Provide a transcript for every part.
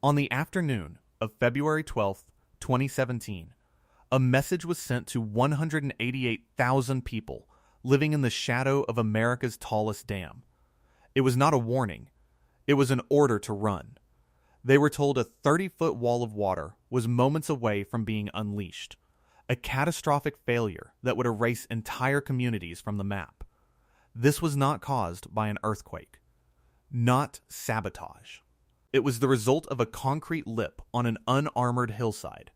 On the afternoon of February 12th, 2017, a message was sent to 188,000 people living in the shadow of America's tallest dam. It was not a warning, it was an order to run. They were told a 30-foot wall of water was moments away from being unleashed, a catastrophic failure that would erase entire communities from the map. This was not caused by an earthquake, not sabotage. It was the result of a concrete lip on an unarmored hillside,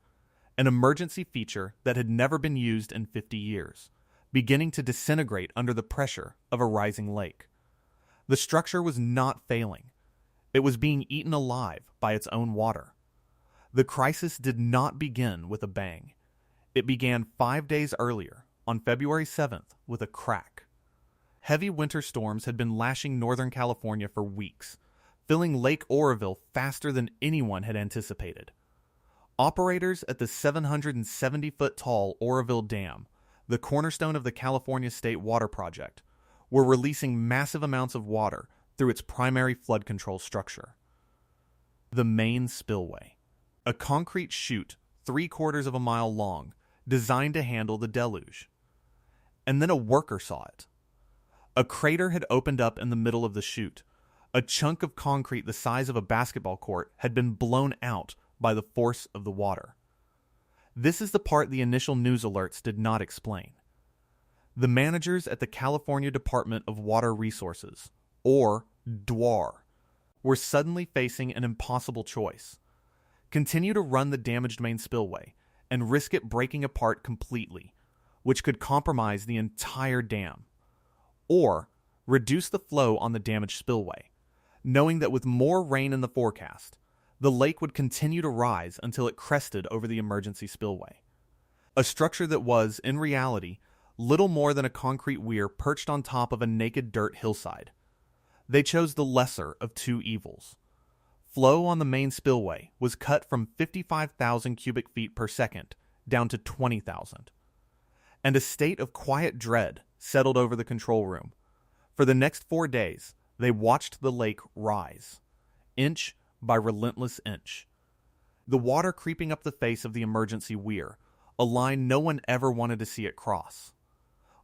an emergency feature that had never been used in 50 years, beginning to disintegrate under the pressure of a rising lake. The structure was not failing. It was being eaten alive by its own water. The crisis did not begin with a bang. It began 5 days earlier, on February 7th, with a crack. Heavy winter storms had been lashing Northern California for weeks, filling Lake Oroville faster than anyone had anticipated. Operators at the 770-foot-tall Oroville Dam, the cornerstone of the California State Water Project, were releasing massive amounts of water through its primary flood control structure. The main spillway, a concrete chute 3/4 of a mile long, designed to handle the deluge. And then a worker saw it. A crater had opened up in the middle of the chute. A chunk of concrete the size of a basketball court had been blown out by the force of the water. This is the part the initial news alerts did not explain. The managers at the California Department of Water Resources, or DWAR, were suddenly facing an impossible choice. Continue to run the damaged main spillway and risk it breaking apart completely, which could compromise the entire dam, or reduce the flow on the damaged spillway, knowing that with more rain in the forecast, the lake would continue to rise until it crested over the emergency spillway. A structure that was, in reality, little more than a concrete weir perched on top of a naked dirt hillside. They chose the lesser of two evils. Flow on the main spillway was cut from 55,000 cubic feet per second down to 20,000. And a state of quiet dread settled over the control room. For the next 4 days, they watched the lake rise, inch by relentless inch. The water creeping up the face of the emergency weir, a line no one ever wanted to see it cross.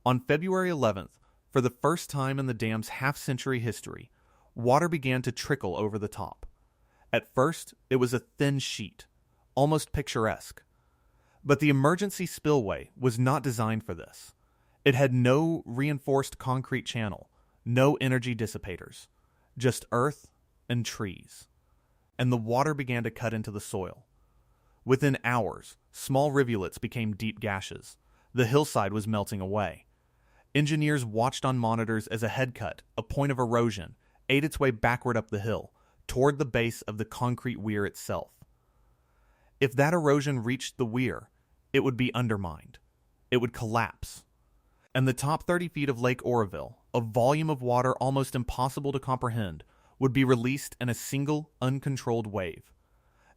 On February 11th, for the first time in the dam's half-century history, water began to trickle over the top. At first, it was a thin sheet, almost picturesque. But the emergency spillway was not designed for this. It had no reinforced concrete channel, no energy dissipators, just earth and trees. And the water began to cut into the soil. Within hours, small rivulets became deep gashes. The hillside was melting away. Engineers watched on monitors as a head cut, a point of erosion, ate its way backward up the hill, toward the base of the concrete weir itself. If that erosion reached the weir, it would be undermined. It would collapse. And the top 30 feet of Lake Oroville, a volume of water almost impossible to comprehend, would be released in a single, uncontrolled wave.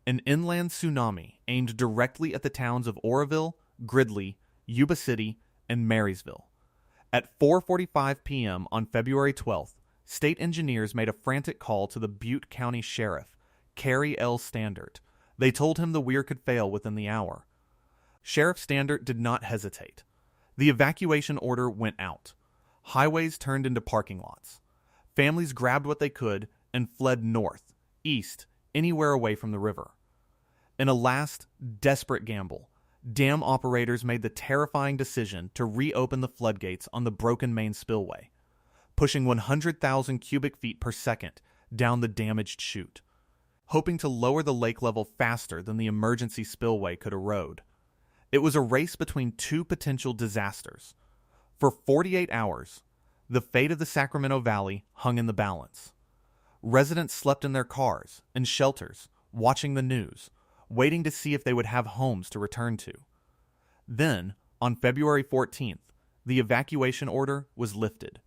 An inland tsunami aimed directly at the towns of Oroville, Gridley, Yuba City, and Marysville. At 4:45 p.m. on February 12th, state engineers made a frantic call to the Butte County Sheriff, Cary L. Standert. They told him the weir could fail within the hour. Sheriff Standert did not hesitate. The evacuation order went out. Highways turned into parking lots. Families grabbed what they could and fled north, east, anywhere away from the river. In a last, desperate gamble, dam operators made the terrifying decision to reopen the floodgates on the broken main spillway, pushing 100,000 cubic feet per second down the damaged chute, hoping to lower the lake level faster than the emergency spillway could erode. It was a race between two potential disasters. For 48 hours, the fate of the Sacramento Valley hung in the balance. Residents slept in their cars and shelters, watching the news, waiting to see if they would have homes to return to. Then, on February 14th, the evacuation order was lifted.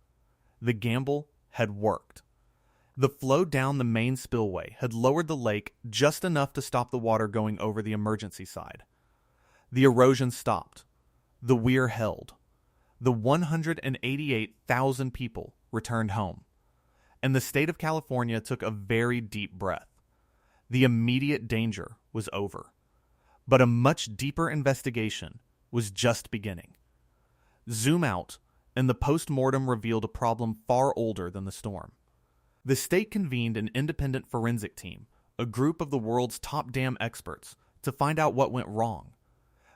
The gamble had worked. The flow down the main spillway had lowered the lake just enough to stop the water going over the emergency side. The erosion stopped. The weir held. The 188,000 people returned home. And the state of California took a very deep breath. the immediate danger was over. But a much deeper investigation was just beginning. Zoom out, and the post-mortem revealed a problem far older than the storm. The state convened an independent forensic team, a group of the world's top dam experts, to find out what went wrong.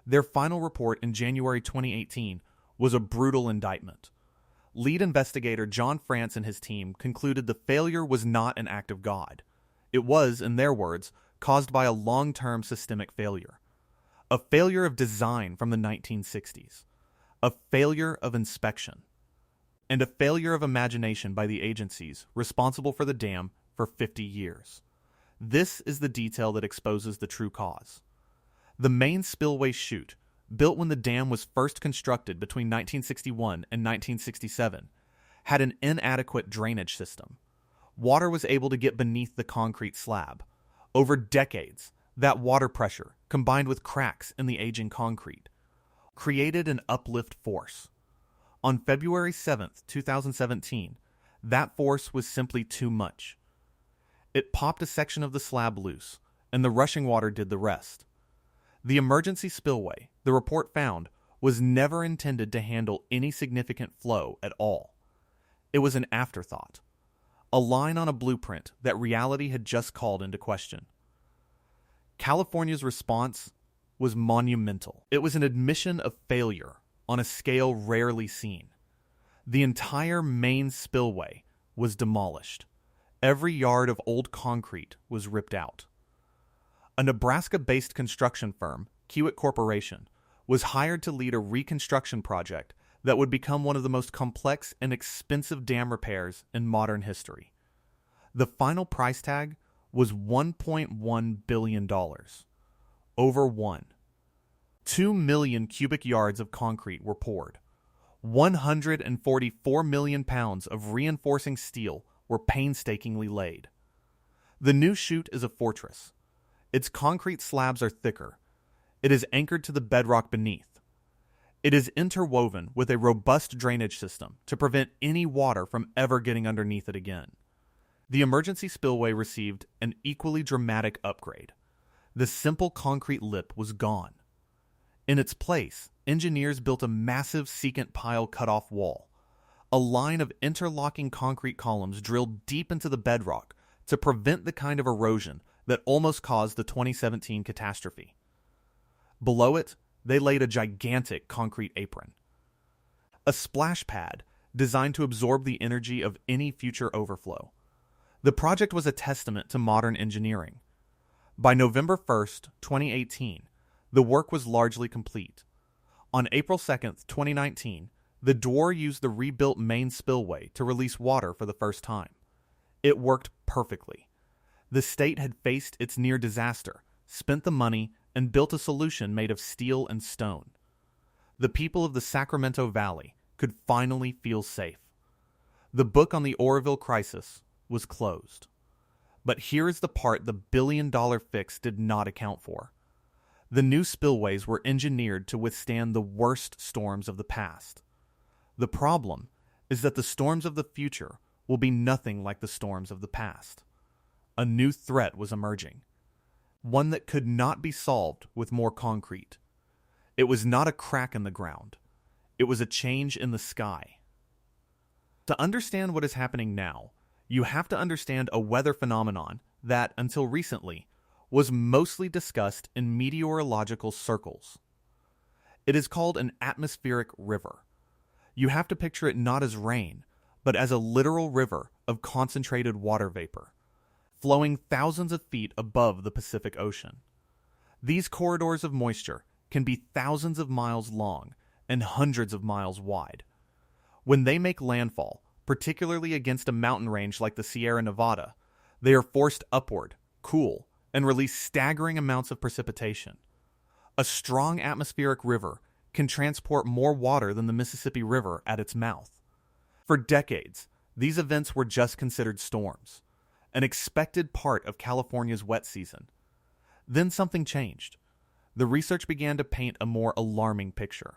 Their final report in January 2018 was a brutal indictment. Lead investigator John France and his team concluded the failure was not an act of God. It was, in their words, caused by a long-term systemic failure. A failure of design from the 1960s. A failure of inspection. And a failure of imagination by the agencies responsible for the dam for 50 years. This is the detail that exposes the true cause. The main spillway chute, built when the dam was first constructed between 1961 and 1967, had an inadequate drainage system. Water was able to get beneath the concrete slab. Over decades, that water pressure, combined with cracks in the aging concrete, created an uplift force. On February 7, 2017, that force was simply too much. It popped a section of the slab loose, and the rushing water did the rest. The emergency spillway, the report found, was never intended to handle any significant flow at all. It was an afterthought, a line on a blueprint that reality had just called into question. California's response was monumental. It was an admission of failure on a scale rarely seen. The entire main spillway was demolished. Every yard of old concrete was ripped out. A Nebraska-based construction firm, Kiewit Corporation, was hired to lead a reconstruction project that would become one of the most complex and expensive dam repairs in modern history. The final price tag was $1.1 billion. Over one. 2 million cubic yards of concrete were poured. 144 million pounds of reinforcing steel were painstakingly laid. The new chute is a fortress. Its concrete slabs are thicker. It is anchored to the bedrock beneath. It is interwoven with a robust drainage system to prevent any water from ever getting underneath it again. The emergency spillway received an equally dramatic upgrade. The simple concrete lip was gone. In its place, engineers built a massive secant pile cutoff wall, a line of interlocking concrete columns drilled deep into the bedrock to prevent the kind of erosion that almost caused the 2017 catastrophe. Below it, they laid a gigantic concrete apron. A splash pad designed to absorb the energy of any future overflow. The project was a testament to modern engineering. By November 1st, 2018, the work was largely complete. On April 2nd, 2019, the door used the rebuilt main spillway to release water for the first time. It worked perfectly. The state had faced its near disaster, spent the money, and built a solution made of steel and stone. The people of the Sacramento Valley could finally feel safe. The book on the Oroville crisis was closed. But here is the part the billion-dollar fix did not account for. The new spillways were engineered to withstand the worst storms of the past. The problem is that the storms of the future will be nothing like the storms of the past. A new threat was emerging, one that could not be solved with more concrete. It was not a crack in the ground. It was a change in the sky. To understand what is happening now, you have to understand a weather phenomenon that, until recently, was mostly discussed in meteorological circles. It is called an atmospheric river. You have to picture it not as rain, but as a literal river of concentrated water vapor, flowing thousands of feet above the Pacific Ocean. These corridors of moisture can be thousands of miles long and hundreds of miles wide. When they make landfall, particularly against a mountain range like the Sierra Nevada, they are forced upward, cool, and release staggering amounts of precipitation. A strong atmospheric river can transport more water than the Mississippi River at its mouth. For decades, these events were just considered storms, an expected part of California's wet season. Then something changed. The research began to paint a more alarming picture.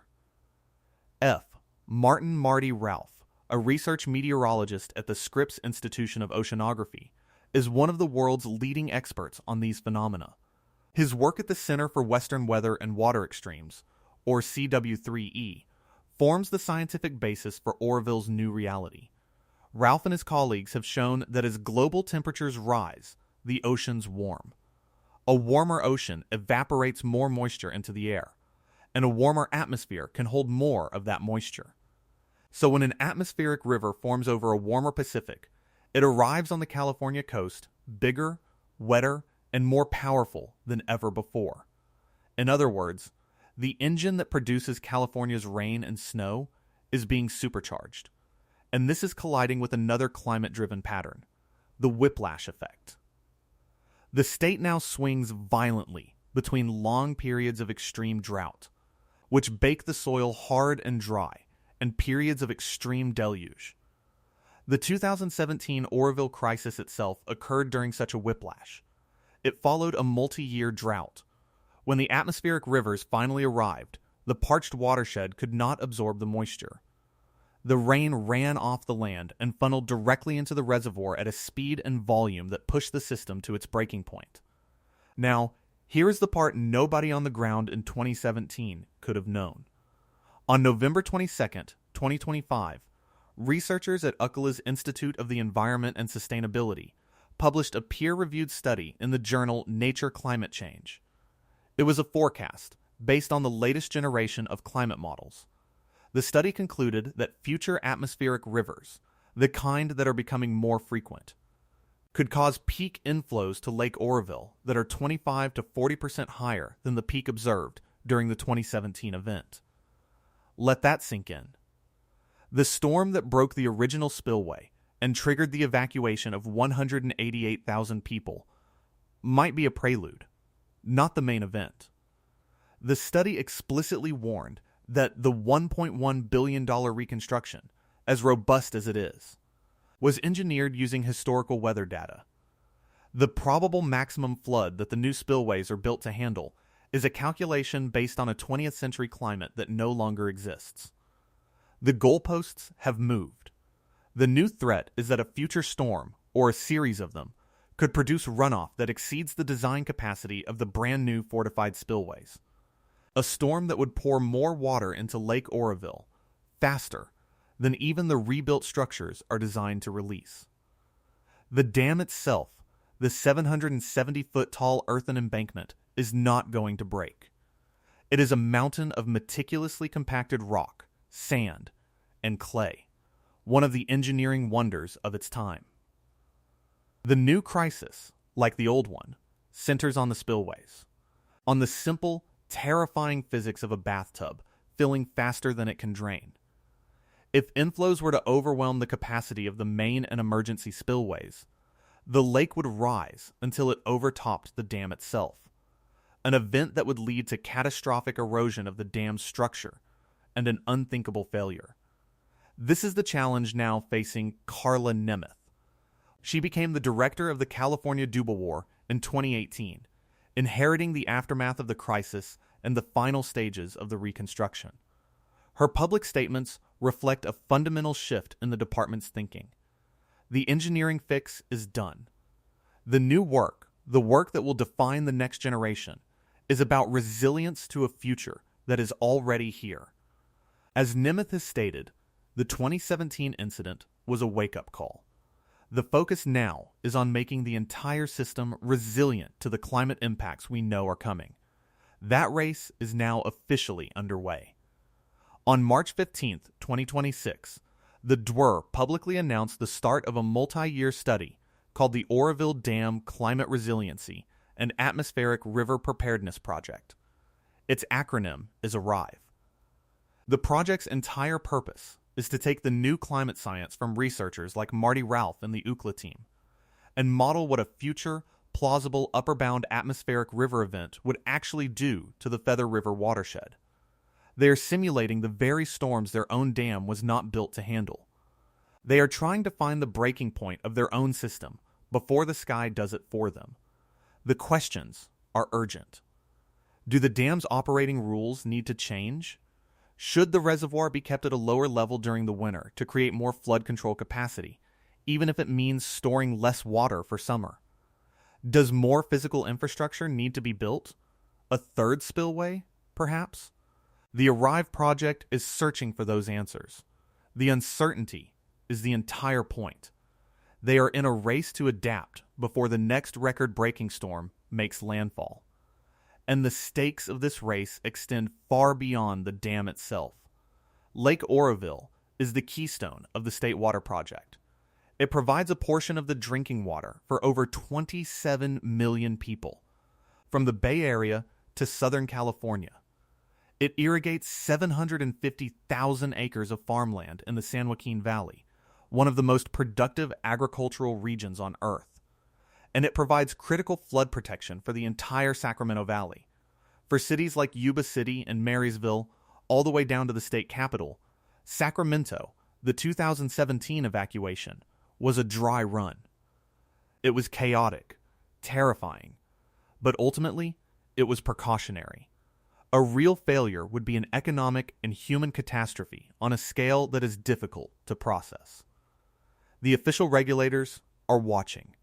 Martin Marty Ralph, a research meteorologist at the Scripps Institution of Oceanography, is one of the world's leading experts on these phenomena. His work at the Center for Western Weather and Water Extremes, or CW3E, forms the scientific basis for Oroville's new reality. Ralph and his colleagues have shown that as global temperatures rise, the oceans warm. A warmer ocean evaporates more moisture into the air, and a warmer atmosphere can hold more of that moisture. So when an atmospheric river forms over a warmer Pacific, it arrives on the California coast bigger, wetter, and more powerful than ever before. In other words, the engine that produces California's rain and snow is being supercharged, and this is colliding with another climate-driven pattern, the whiplash effect. The state now swings violently between long periods of extreme drought, which bake the soil hard and dry, and periods of extreme deluge. The 2017 Oroville crisis itself occurred during such a whiplash. It followed a multi-year drought. When the atmospheric rivers finally arrived, the parched watershed could not absorb the moisture. The rain ran off the land and funneled directly into the reservoir at a speed and volume that pushed the system to its breaking point. Now, here is the part nobody on the ground in 2017 could have known. On November 22, 2025, researchers at UCLA's Institute of the Environment and Sustainability published a peer-reviewed study in the journal Nature Climate Change. It was a forecast based on the latest generation of climate models. The study concluded that future atmospheric rivers, the kind that are becoming more frequent, could cause peak inflows to Lake Oroville that are 25 to 40% higher than the peak observed during the 2017 event. Let that sink in. The storm that broke the original spillway and triggered the evacuation of 188,000 people might be a prelude, not the main event. The study explicitly warned that the $1.1 billion reconstruction, as robust as it is, was engineered using historical weather data. The probable maximum flood that the new spillways are built to handle is a calculation based on a 20th century climate that no longer exists. The goalposts have moved. The new threat is that a future storm, or a series of them, could produce runoff that exceeds the design capacity of the brand new fortified spillways. A storm that would pour more water into Lake Oroville, faster than even the rebuilt structures are designed to release. The dam itself, the 770-foot tall earthen embankment, is not going to break. It is a mountain of meticulously compacted rock, sand, and clay, one of the engineering wonders of its time. The new crisis, like the old one, centers on the spillways, on the simple, terrifying physics of a bathtub filling faster than it can drain. If inflows were to overwhelm the capacity of the main and emergency spillways, the lake would rise until it overtopped the dam itself, an event that would lead to catastrophic erosion of the dam's structure and an unthinkable failure. This is the challenge now facing Carla Nemeth. She became the director of the California Duba War in 2018, inheriting the aftermath of the crisis and the final stages of the reconstruction. Her public statements reflect a fundamental shift in the department's thinking. The engineering fix is done. The new work, the work that will define the next generation, is about resilience to a future that is already here. As Nemeth has stated, the 2017 incident was a wake-up call. The focus now is on making the entire system resilient to the climate impacts we know are coming. That race is now officially underway. On March 15, 2026, the DWER publicly announced the start of a multi-year study called the Oroville Dam Climate Resiliency and Atmospheric River Preparedness Project. Its acronym is ARRIVE. The project's entire purpose is to take the new climate science from researchers like Marty Ralph and the UCLA team and model what a future, plausible upper bound atmospheric river event would actually do to the Feather River watershed. They are simulating the very storms their own dam was not built to handle. They are trying to find the breaking point of their own system before the sky does it for them. The questions are urgent. Do the dam's operating rules need to change? Should the reservoir be kept at a lower level during the winter to create more flood control capacity, even if it means storing less water for summer. Does more physical infrastructure need to be built? A third spillway, perhaps? The Arrive project is searching for those answers. The uncertainty is the entire point. They are in a race to adapt before the next record-breaking storm makes landfall. And the stakes of this race extend far beyond the dam itself. Lake Oroville is the keystone of the State Water Project. It provides a portion of the drinking water for over 27 million people, from the Bay Area to Southern California. It irrigates 750,000 acres of farmland in the San Joaquin Valley, one of the most productive agricultural regions on Earth. And it provides critical flood protection for the entire Sacramento Valley. For cities like Yuba City and Marysville, all the way down to the state capital, Sacramento, the 2017 evacuation, was a dry run. It was chaotic, terrifying, but ultimately, it was precautionary. A real failure would be an economic and human catastrophe on a scale that is difficult to process. The official regulators are watching.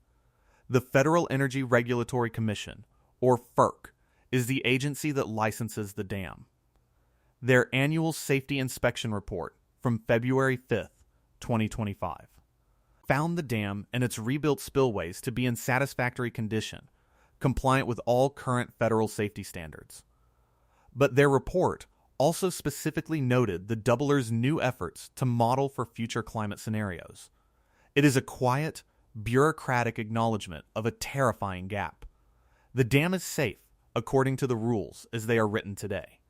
The Federal Energy Regulatory Commission, or FERC, is the agency that licenses the dam. Their annual safety inspection report from February 5th, 2025, found the dam and its rebuilt spillways to be in satisfactory condition, compliant with all current federal safety standards. But their report also specifically noted the doubler's new efforts to model for future climate scenarios. It is a quiet, bureaucratic acknowledgement of a terrifying gap. The dam is safe, according to the rules as they are written today.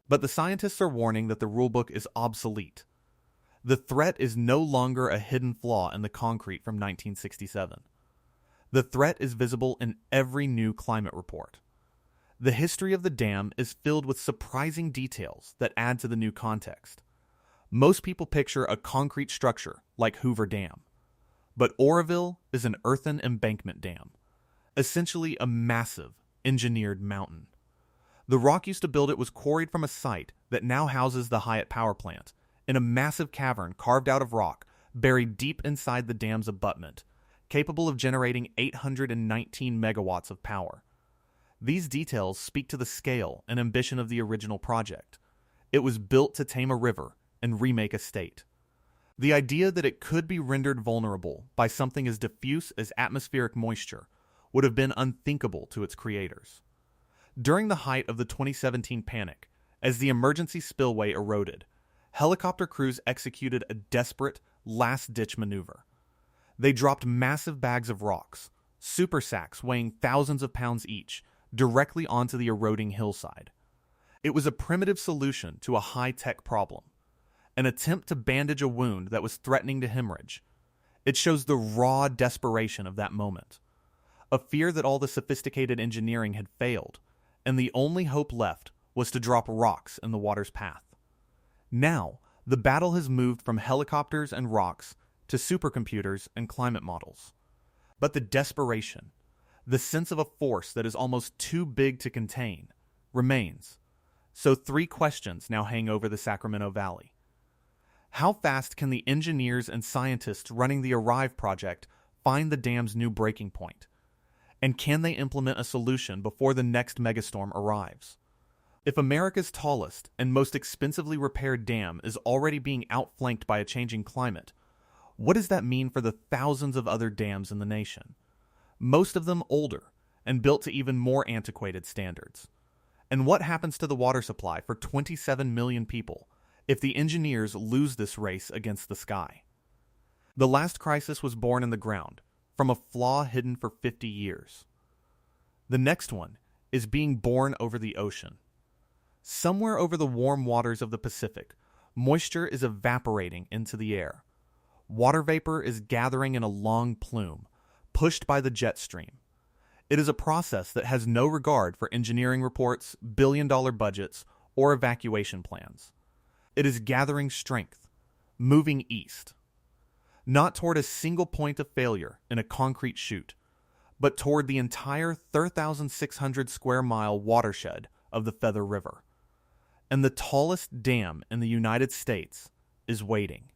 But the scientists are warning that the rulebook is obsolete. The threat is no longer a hidden flaw in the concrete from 1967. The threat is visible in every new climate report. The history of the dam is filled with surprising details that add to the new context. Most people picture a concrete structure like Hoover Dam. But Oroville is an earthen embankment dam, essentially a massive, engineered mountain. The rock used to build it was quarried from a site that now houses the Hyatt power plant, in a massive cavern carved out of rock, buried deep inside the dam's abutment, capable of generating 819 megawatts of power. These details speak to the scale and ambition of the original project. It was built to tame a river and remake a state. The idea that it could be rendered vulnerable by something as diffuse as atmospheric moisture would have been unthinkable to its creators. During the height of the 2017 panic, as the emergency spillway eroded, helicopter crews executed a desperate, last-ditch maneuver. They dropped massive bags of rocks, super sacks weighing thousands of pounds each, directly onto the eroding hillside. It was a primitive solution to a high-tech problem, an attempt to bandage a wound that was threatening to hemorrhage. It shows the raw desperation of that moment, a fear that all the sophisticated engineering had failed, and the only hope left was to drop rocks in the water's path. Now, the battle has moved from helicopters and rocks to supercomputers and climate models. But the desperation, the sense of a force that is almost too big to contain, remains. So 3 questions now hang over the Sacramento Valley. How fast can the engineers and scientists running the Arrive project find the dam's new breaking point? And can they implement a solution before the next megastorm arrives? If America's tallest and most expensively repaired dam is already being outflanked by a changing climate, what does that mean for the thousands of other dams in the nation? Most of them older and built to even more antiquated standards. And what happens to the water supply for 27 million people if the engineers lose this race against the sky? The last crisis was born in the ground, from a flaw hidden for 50 years. The next one is being born over the ocean. Somewhere over the warm waters of the Pacific, moisture is evaporating into the air. Water vapor is gathering in a long plume, pushed by the jet stream. It is a process that has no regard for engineering reports, billion-dollar budgets, or evacuation plans. It is gathering strength, moving east. Not toward a single point of failure in a concrete chute, but toward the entire 3,600 square mile watershed of the Feather River. And the tallest dam in the United States is waiting.